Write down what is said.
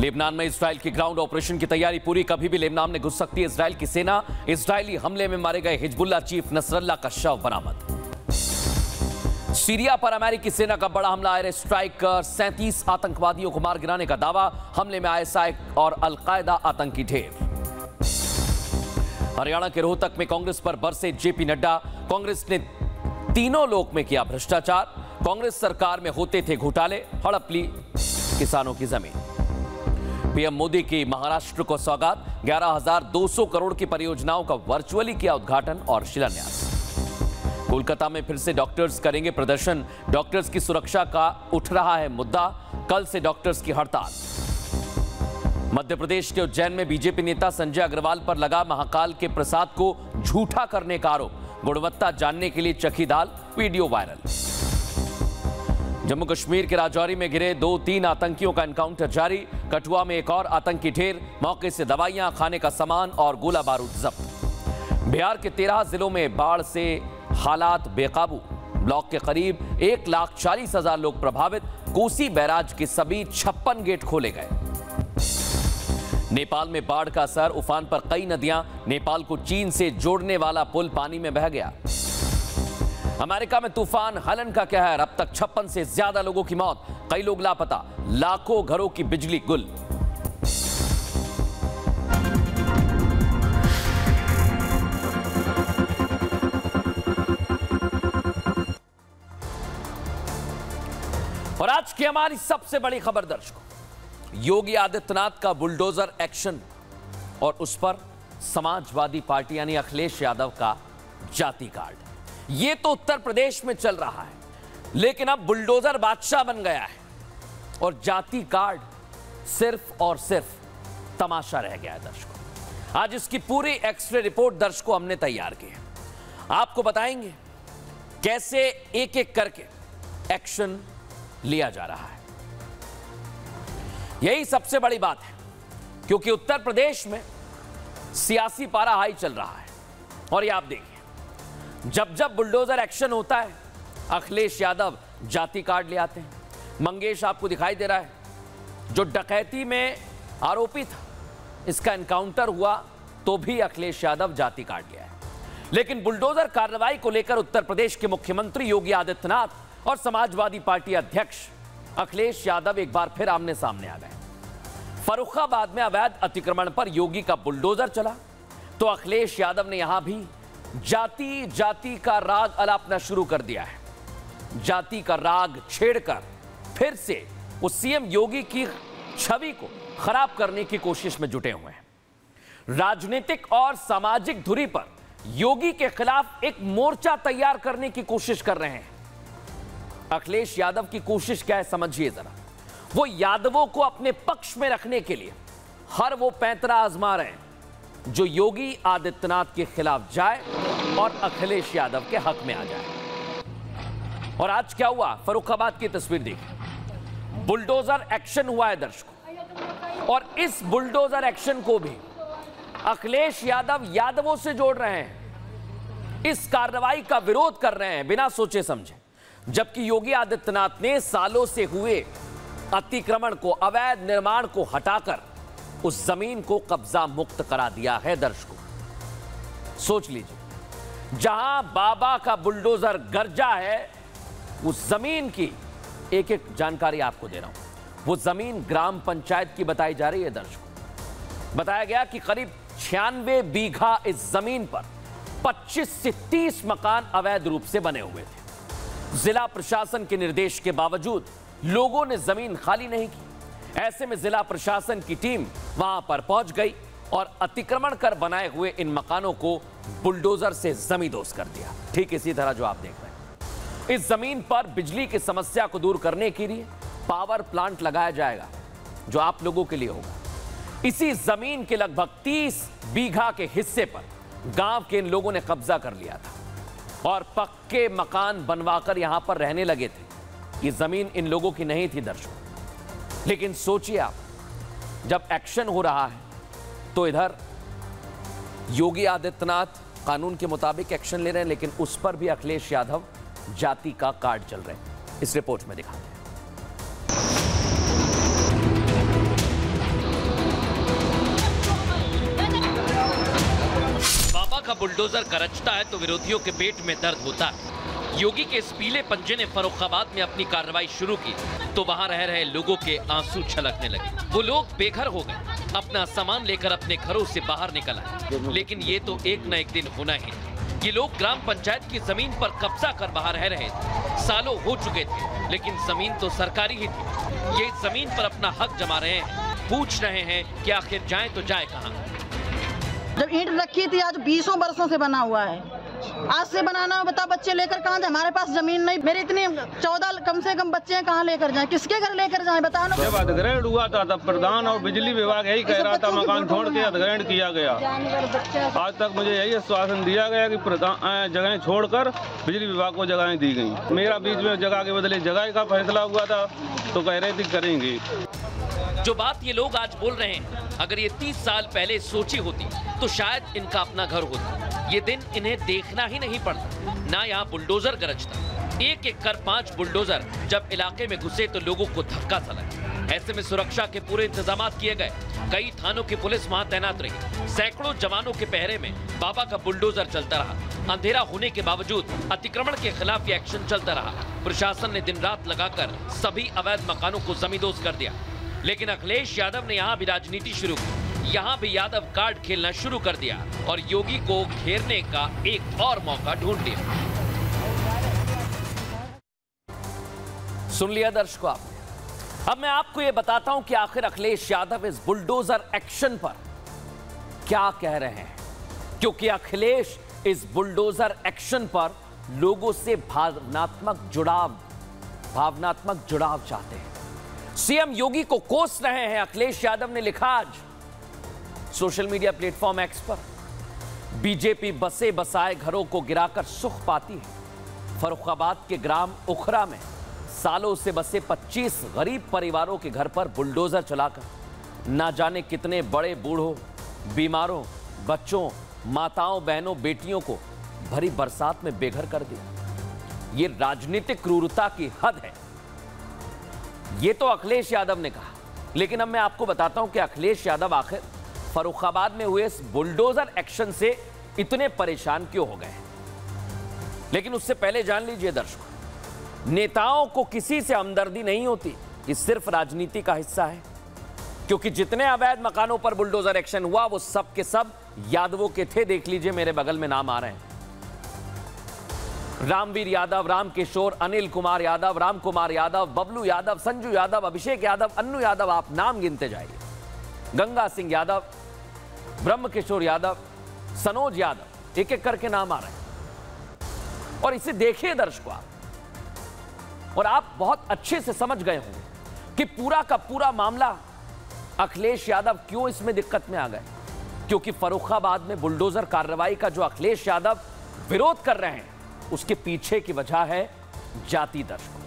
Lebanon में Israel की ground operation की तैयारी पूरी। कभी भी लेबनान में घुस सकती है इजराइल की सेना। इजरायली हमले में मारे गए हिजबुल्लाह चीफ नसरल्लाह का शव बरामद। सीरिया पर अमेरिकी सेना का बड़ा हमला। एयर स्ट्राइक कर 37 आतंकवादियों को मार गिराने का दावा। हमले में आईएसआई और अलकायदा आतंकी ढेर। हरियाणा के रोहतक में कांग्रेस पर बरसे जेपी नड्डा। कांग्रेस ने तीनों लोक में किया भ्रष्टाचार। कांग्रेस सरकार में होते थे घोटाले, हड़प ली किसानों की जमीन। पीएम मोदी की महाराष्ट्र को सौगात। 11,200 करोड़ की परियोजनाओं का वर्चुअली किया उद्घाटन और शिलान्यास। कोलकाता में फिर से डॉक्टर्स करेंगे प्रदर्शन। डॉक्टर्स की सुरक्षा का उठ रहा है मुद्दा। कल से डॉक्टर्स की हड़ताल। मध्य प्रदेश के उज्जैन में बीजेपी नेता संजय अग्रवाल पर लगा महाकाल के प्रसाद को झूठा करने का आरोप। गुणवत्ता जानने के लिए चखी दाल, वीडियो वायरल। जम्मू कश्मीर के राजौरी में गिरे 2-3 आतंकियों का एनकाउंटर जारी। कठुआ में एक और आतंकी ढेर। मौके से दवाइयां, खाने का सामान और गोला बारूद जब्त। बिहार के 13 जिलों में बाढ़ से हालात बेकाबू। ब्लॉक के करीब 1,40,000 लोग प्रभावित। कोसी बैराज के सभी 56 गेट खोले गए। नेपाल में बाढ़ का असर। उफान पर कई नदियां। नेपाल को चीन से जोड़ने वाला पुल पानी में बह गया। अमेरिका में तूफान हलन का कहर। अब तक 56 से ज्यादा लोगों की मौत, कई लोग लापता। लाखों घरों की बिजली गुल। और आज की हमारी सबसे बड़ी खबर दर्शकों, योगी आदित्यनाथ का बुलडोजर एक्शन और उस पर समाजवादी पार्टी यानी अखिलेश यादव का जाति कार्ड। ये तो उत्तर प्रदेश में चल रहा है, लेकिन अब बुलडोजर बादशाह बन गया है और जाति कार्ड सिर्फ और सिर्फ तमाशा रह गया है दर्शकों। आज इसकी पूरी एक्सरे रिपोर्ट दर्शकों हमने तैयार की है। आपको बताएंगे कैसे एक एक करके एक्शन लिया जा रहा है। यही सबसे बड़ी बात है, क्योंकि उत्तर प्रदेश में सियासी पारा हाई चल रहा है। और ये आप देखिए, जब जब बुलडोजर एक्शन होता है, अखिलेश यादव जाति कार्ड ले आते हैं। मंगेश आपको दिखाई दे रहा है, जो डकैती में आरोपी था, इसका एनकाउंटर हुआ तो भी अखिलेश यादव जाति कार्ड ले आए। लेकिन बुलडोजर कार्रवाई को लेकर उत्तर प्रदेश के मुख्यमंत्री योगी आदित्यनाथ और समाजवादी पार्टी अध्यक्ष अखिलेश यादव एक बार फिर आमने सामने आ गए। फर्रुखाबाद में अवैध अतिक्रमण पर योगी का बुलडोजर चला, तो अखिलेश यादव ने यहां भी जाति जाति का राग अलापना शुरू कर दिया है। जाति का राग छेड़कर फिर से उस सीएम योगी की छवि को खराब करने की कोशिश में जुटे हुए हैं। राजनीतिक और सामाजिक धुरी पर योगी के खिलाफ एक मोर्चा तैयार करने की कोशिश कर रहे हैं। अखिलेश यादव की कोशिश क्या है समझिए जरा। वो यादवों को अपने पक्ष में रखने के लिए हर वो पैंतरा आजमा रहे हैं जो योगी आदित्यनाथ के खिलाफ जाए और अखिलेश यादव के हक में आ जाए। और आज क्या हुआ, फर्रुखाबाद की तस्वीर देखिए। बुलडोजर एक्शन हुआ है दर्शकों, और इस बुलडोजर एक्शन को भी अखिलेश यादव यादवों से जोड़ रहे हैं। इस कार्रवाई का विरोध कर रहे हैं बिना सोचे समझे, जबकि योगी आदित्यनाथ ने सालों से हुए अतिक्रमण को, अवैध निर्माण को हटाकर उस जमीन को कब्जा मुक्त करा दिया है दर्शकों। सोच लीजिए, जहां बाबा का बुलडोजर गरजा है, उस जमीन की एक एक जानकारी आपको दे रहा हूं। वो जमीन ग्राम पंचायत की बताई जा रही है दर्शकों। बताया गया कि करीब 96 बीघा इस जमीन पर 25 से 30 मकान अवैध रूप से बने हुए थे। जिला प्रशासन के निर्देश के बावजूद लोगों ने जमीन खाली नहीं की। ऐसे में जिला प्रशासन की टीम वहां पर पहुंच गई और अतिक्रमण कर बनाए हुए इन मकानों को बुलडोजर से जमींदोज कर दिया। ठीक इसी तरह जो आप देख रहे हैं, इस जमीन पर बिजली की समस्या को दूर करने के लिए पावर प्लांट लगाया जाएगा, जो आप लोगों के लिए होगा। इसी जमीन के लगभग 30 बीघा के हिस्से पर गांव के इन लोगों ने कब्जा कर लिया था और पक्के मकान बनवाकर यहां पर रहने लगे थे। ये जमीन इन लोगों की नहीं थी दर्शकों। लेकिन सोचिए आप, जब एक्शन हो रहा है तो इधर योगी आदित्यनाथ कानून के मुताबिक एक्शन ले रहे हैं, लेकिन उस पर भी अखिलेश यादव जाति का कार्ड चल रहे हैं। इस रिपोर्ट में दिखाते हैं। का बुलडोजर गरजता है तो विरोधियों के पेट में दर्द होता है। योगी के इस पीले पंजे ने फर्रुखाबाद में अपनी कार्रवाई शुरू की तो वहां रह रहे लोगों के आंसू छलकने लगे। वो लोग बेघर हो गए, अपना सामान लेकर अपने घरों से बाहर निकल आए। लेकिन ये तो एक न एक दिन होना ही है। ये लोग ग्राम पंचायत की जमीन पर कब्जा कर बाहर रह रहे थे। सालों हो चुके थे, लेकिन जमीन तो सरकारी ही थी। ये जमीन पर अपना हक जमा रहे हैं, पूछ रहे हैं कि आखिर जाए तो जाए कहां। जब ईंट रखी थी आज 20 वर्षों से बना हुआ है, आज से बनाना है, बता बच्चे लेकर कहाँ जाए? हमारे पास जमीन नहीं, मेरे इतने 14 कम से कम बच्चे हैं, कहाँ लेकर जाएं? किसके घर लेकर जाएं? बताओ ना। जब अधिग्रहण हुआ था तब प्रधान और बिजली विभाग यही कह रहा था मकान छोड़ के अधिग्रहण किया गया। आज तक मुझे यही आश्वासन दिया गया कि प्रधान जगह छोड़कर बिजली विभाग को जगहें दी गई। मेरा बीच में जगह के बदले जगह का फैसला हुआ था तो कह रहे थे करेंगे। जो बात ये लोग आज बोल रहे हैं, अगर ये 30 साल पहले सोची होती तो शायद इनका अपना घर होता। ये दिन इन्हें देखना ही नहीं पड़ता। ना यहाँ बुलडोजर गरजता। एक एक कर 5 बुलडोजर जब इलाके में घुसे तो लोगों को धक्का सा लगा। ऐसे में सुरक्षा के पूरे इंतजाम किए गए। कई थानों की पुलिस वहां तैनात रही। सैकड़ों जवानों के पहरे में बाबा का बुलडोजर चलता रहा। अंधेरा होने के बावजूद अतिक्रमण के खिलाफ ये एक्शन चलता रहा। प्रशासन ने दिन रात लगाकर सभी अवैध मकानों को जमींदोज कर दिया। लेकिन अखिलेश यादव ने यहाँ भी राजनीति शुरू की। यहाँ भी यादव कार्ड खेलना शुरू कर दिया और योगी को घेरने का एक और मौका ढूंढ लिया। सुन लिया दर्शकों आपने। अब मैं आपको यह बताता हूं कि आखिर अखिलेश यादव इस बुलडोजर एक्शन पर क्या कह रहे हैं, क्योंकि अखिलेश इस बुलडोजर एक्शन पर लोगों से भावनात्मक जुड़ाव चाहते हैं। सीएम योगी को कोस रहे हैं। अखिलेश यादव ने लिखा आज सोशल मीडिया प्लेटफॉर्म एक्स पर, बीजेपी बसे बसाए घरों को गिराकर सुख पाती है। फर्रुखाबाद के ग्राम उखरा में सालों से बसे 25 गरीब परिवारों के घर पर बुलडोजर चलाकर ना जाने कितने बड़े बूढ़ों, बीमारों, बच्चों, माताओं, बहनों, बेटियों को भरी बरसात में बेघर कर दिया। यह राजनीतिक क्रूरता की हद है। ये तो अखिलेश यादव ने कहा, लेकिन अब मैं आपको बताता हूं कि अखिलेश यादव आखिर फर्रुखाबाद में हुए इस बुलडोजर एक्शन से इतने परेशान क्यों हो गए। लेकिन उससे पहले जान लीजिए दर्शकों, नेताओं को किसी से हमदर्दी नहीं होती। ये सिर्फ राजनीति का हिस्सा है, क्योंकि जितने अवैध मकानों पर बुलडोजर एक्शन हुआ वो सब के सब यादवों के थे। देख लीजिए, मेरे बगल में नाम आ रहे हैं। रामवीर यादव, रामकिशोर, अनिल कुमार यादव, राम कुमार यादव, बबलू यादव, संजू यादव, अभिषेक यादव, अन्नू यादव, आप नाम गिनते जाइए। गंगा सिंह यादव, ब्रह्मकिशोर यादव, सनोज यादव, एक एक करके नाम आ रहे हैं। और इसे देखिए दर्शकों आप, और आप बहुत अच्छे से समझ गए होंगे कि पूरा का पूरा मामला अखिलेश यादव क्यों इसमें दिक्कत में आ गए। क्योंकि फर्रुखाबाद में बुलडोजर कार्रवाई का जो अखिलेश यादव विरोध कर रहे हैं, उसके पीछे की वजह है जाति। दर्शकों,